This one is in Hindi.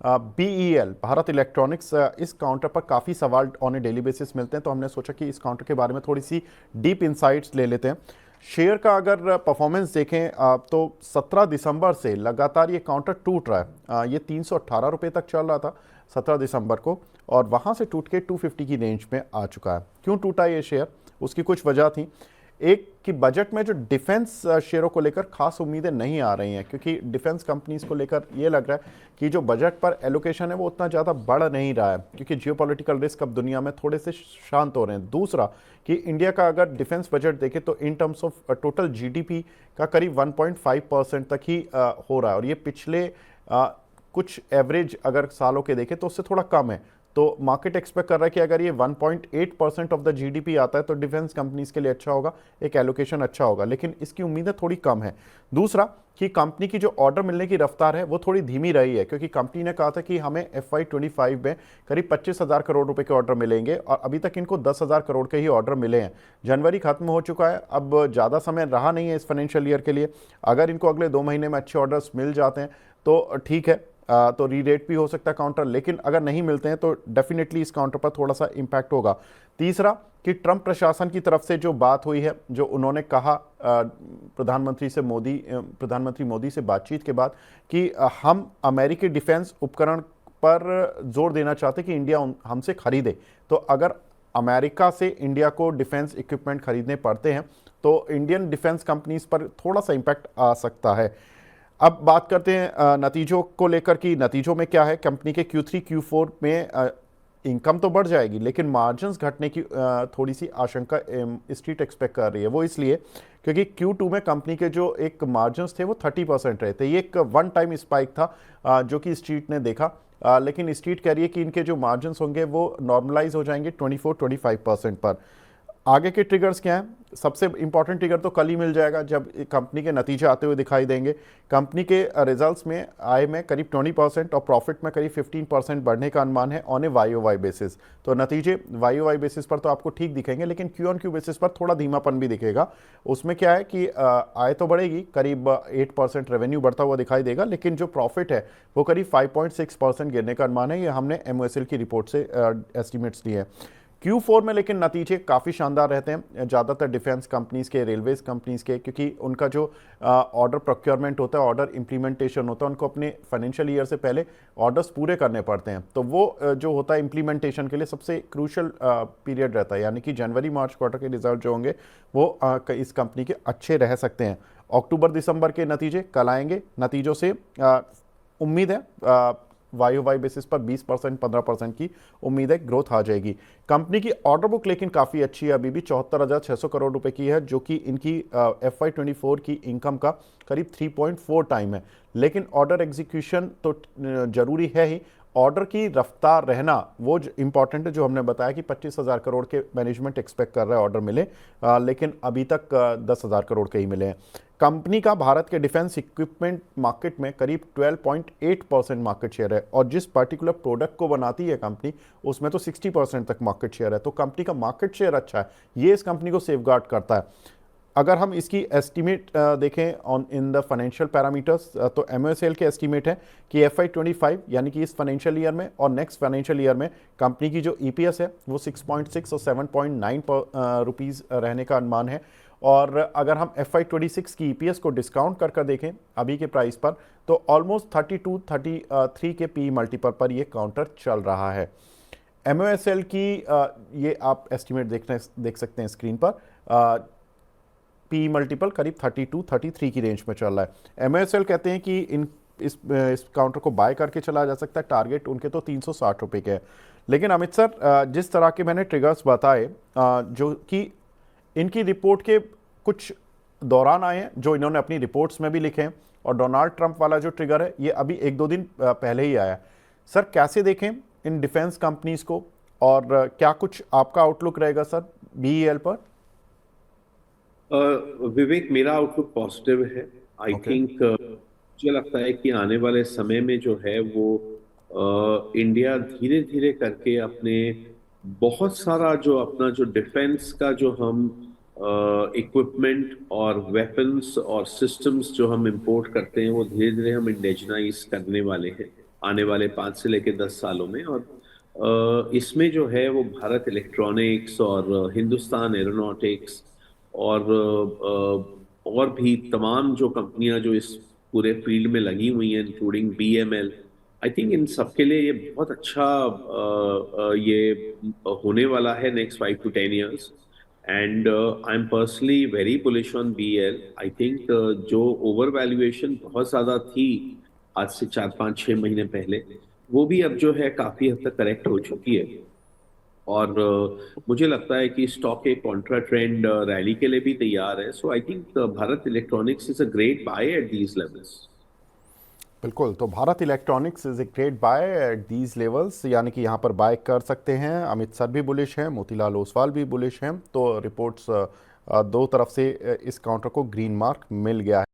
BEL भारत इलेक्ट्रॉनिक्स, इस काउंटर पर काफ़ी सवाल ऑन ए डेली बेसिस मिलते हैं, तो हमने सोचा कि इस काउंटर के बारे में थोड़ी सी डीप इंसाइट्स ले लेते हैं। शेयर का अगर परफॉर्मेंस देखें तो 17 दिसंबर से लगातार ये काउंटर टूट रहा है। ये 318 रुपये तक चल रहा था 17 दिसंबर को, और वहाँ से टूट के 250 की रेंज में आ चुका है। क्यों टूटा ये शेयर, उसकी कुछ वजह थी। एक कि बजट में जो डिफेंस शेयरों को लेकर खास उम्मीदें नहीं आ रही हैं, क्योंकि डिफेंस कंपनीज को लेकर ये लग रहा है कि जो बजट पर एलोकेशन है वो उतना ज़्यादा बढ़ नहीं रहा है, क्योंकि जियोपॉलिटिकल रिस्क अब दुनिया में थोड़े से शांत हो रहे हैं। दूसरा कि इंडिया का अगर डिफेंस बजट देखें तो in terms of total GDP का करीब 1.5% तक ही हो रहा है, और ये पिछले कुछ एवरेज अगर सालों के देखें तो उससे थोड़ा कम है। तो मार्केट एक्सपेक्ट कर रहा है कि अगर ये 1.8% ऑफ द जीडीपी आता है तो डिफेंस कंपनीज के लिए अच्छा होगा, एक एलोकेशन अच्छा होगा, लेकिन इसकी उम्मीदें थोड़ी कम है। दूसरा कि कंपनी की जो ऑर्डर मिलने की रफ्तार है वो थोड़ी धीमी रही है, क्योंकि कंपनी ने कहा था कि हमें FY25 में करीब 25,000 करोड़ रुपए के ऑर्डर मिलेंगे, और अभी तक इनको 10,000 करोड़ के ही ऑर्डर मिले हैं। जनवरी खत्म हो चुका है, अब ज़्यादा समय रहा नहीं है इस फाइनेंशियल ईयर के लिए। अगर इनको अगले 2 महीने में अच्छे ऑर्डर्स मिल जाते हैं तो ठीक है, तो रीरेट भी हो सकता है काउंटर, लेकिन अगर नहीं मिलते हैं तो डेफिनेटली इस काउंटर पर थोड़ा सा इंपैक्ट होगा। तीसरा कि ट्रंप प्रशासन की तरफ से जो बात हुई है, जो उन्होंने कहा प्रधानमंत्री मोदी से बातचीत के बाद कि हम अमेरिकी डिफेंस उपकरण पर जोर देना चाहते कि इंडिया हमसे खरीदे। तो अगर अमेरिका से इंडिया को डिफेंस इक्विपमेंट खरीदने पड़ते हैं तो इंडियन डिफेंस कंपनीज पर थोड़ा सा इंपैक्ट आ सकता है। अब बात करते हैं नतीजों को लेकर कि नतीजों में क्या है। कंपनी के Q3 Q4 में इनकम तो बढ़ जाएगी, लेकिन मार्जिन्स घटने की थोड़ी सी आशंका स्ट्रीट एक्सपेक्ट कर रही है। वो इसलिए क्योंकि Q2 में कंपनी के जो एक मार्जिन्स थे वो 30% रहे थे। ये एक वन टाइम स्पाइक था जो कि स्ट्रीट ने देखा, लेकिन स्ट्रीट कह रही है कि इनके जो मार्जिन्स होंगे वो नॉर्मलाइज हो जाएंगे 24-25% पर। आगे के ट्रिगर्स क्या हैं? सबसे इंपॉर्टेंट ट्रिगर तो कल ही मिल जाएगा जब कंपनी के नतीजे आते हुए दिखाई देंगे। कंपनी के रिजल्ट्स में आय में करीब 20% और प्रॉफिट में करीब 15% बढ़ने का अनुमान है ऑन ए YOY बेसिस। तो नतीजे YOY बेसिस पर तो आपको ठीक दिखेंगे, लेकिन Q-on-Q बेसिस पर थोड़ा धीमापन भी दिखेगा। उसमें क्या है कि आय तो बढ़ेगी, करीब 8% रेवेन्यू बढ़ता हुआ दिखाई देगा, लेकिन जो प्रॉफिट है वो करीब 5.6% गिरने का अनुमान है। ये हमने MOSL की रिपोर्ट से एस्टिमेट्स लिए हैं। Q4 में लेकिन नतीजे काफ़ी शानदार रहते हैं, ज़्यादातर डिफेंस कंपनीज़ के, रेलवेज कंपनीज़ के, क्योंकि उनका जो ऑर्डर प्रोक्योरमेंट होता है, ऑर्डर इंप्लीमेंटेशन होता है, उनको अपने फाइनेंशियल ईयर से पहले ऑर्डर्स पूरे करने पड़ते हैं। तो वो जो होता है इंप्लीमेंटेशन के लिए सबसे क्रूशल पीरियड रहता है, यानी कि जनवरी मार्च क्वार्टर के रिजल्ट जो होंगे वो इस कंपनी के अच्छे रह सकते हैं। अक्टूबर दिसंबर के नतीजे कल आएंगे। नतीजों से उम्मीद है YOY बेसिस पर 20% 15% की उम्मीद है ग्रोथ आ जाएगी। कंपनी की ऑर्डर बुक लेकिन काफ़ी अच्छी है, अभी भी 74,600 करोड़ रुपए की है, जो कि इनकी FY24 की इनकम का करीब 3.4 टाइम है। लेकिन ऑर्डर एग्जीक्यूशन तो जरूरी है ही, ऑर्डर की रफ्तार रहना वो इंपॉर्टेंट है। जो हमने बताया कि 25,000 करोड़ के मैनेजमेंट एक्सपेक्ट कर रहा है ऑर्डर मिले, लेकिन अभी तक 10,000 करोड़ के ही मिले हैं। कंपनी का भारत के डिफेंस इक्विपमेंट मार्केट में करीब 12.8% मार्केट शेयर है, और जिस पर्टिकुलर प्रोडक्ट को बनाती है कंपनी उसमें तो 60% तक मार्केट शेयर है। तो कंपनी का मार्केट शेयर अच्छा है, ये इस कंपनी को सेफगार्ड करता है। अगर हम इसकी एस्टीमेट देखें on in the financial parameters, तो MOSL के एस्टीमेट है कि FY25 यानी कि इस फाइनेंशियल ईयर में और नेक्स्ट फाइनेंशियल ईयर में कंपनी की जो EPS है वो 6.6 और 7.9 रुपीज़ रहने का अनुमान है। और अगर हम FY26 की EPS को डिस्काउंट कर देखें अभी के प्राइस पर, तो ऑलमोस्ट 32-33 के PE मल्टीपल पर ये काउंटर चल रहा है। MOSL की ये आप एस्टीमेट देख सकते हैं स्क्रीन पर। PE मल्टीपल करीब 32-33 की रेंज में चल रहा है। MOSL कहते हैं कि इस काउंटर को बाय करके चला जा सकता है। टारगेट उनके तो 360 रुपये के है। लेकिन अमित सर, जिस तरह के मैंने ट्रिगर्स बताए जो कि इनकी रिपोर्ट के कुछ दौरान आए हैं, जो इन्होंने अपनी रिपोर्ट्स में भी लिखे हैं, और डोनाल्ड ट्रंप वाला जो ट्रिगर है ये अभी 1-2 दिन पहले ही आया। सर कैसे देखें इन डिफेंस कंपनीज को, और क्या कुछ आपका आउटलुक रहेगा सर BEL पर? विवेक, मेरा आउटलुक पॉजिटिव है। आई ओके। थिंक मुझे लगता है कि आने वाले समय में जो है वो इंडिया धीरे धीरे करके अपने बहुत सारा जो अपना जो डिफेंस का जो हम इक्विपमेंट और वेपन्स और सिस्टम्स जो हम इंपोर्ट करते हैं वो धीरे धीरे हम इंडिजिनाइज करने वाले हैं। आने वाले 5 से लेकर 10 सालों में। और इसमें जो है वो भारत इलेक्ट्रॉनिक्स और हिंदुस्तान एरोनॉटिक्स और भी तमाम जो कंपनियां जो इस पूरे फील्ड में लगी हुई हैं, इंक्लूडिंग बीएमएल, आई थिंक इन सबके लिए ये बहुत अच्छा ये होने वाला है next 5 to 10 years। And I am personally very bullish on BL. I think जो ओवर वैल्यूएशन बहुत ज्यादा थी आज से 4 5 6 महीने पहले, वो भी अब जो है काफी हद तक करेक्ट हो चुकी है। और मुझे लगता है कि स्टॉक एक कॉन्ट्रा ट्रेंड रैली के लिए भी तैयार है। So I think Bharat electronics is a great buy at these levels. बिल्कुल, तो Bharat electronics is a great buy at these levels, यानी कि यहाँ पर बाय कर सकते हैं। अमित सर भी बुलिश हैं, मोतीलाल ओसवाल भी बुलिश हैं, तो रिपोर्ट्स दो तरफ से इस काउंटर को ग्रीन मार्क मिल गया है।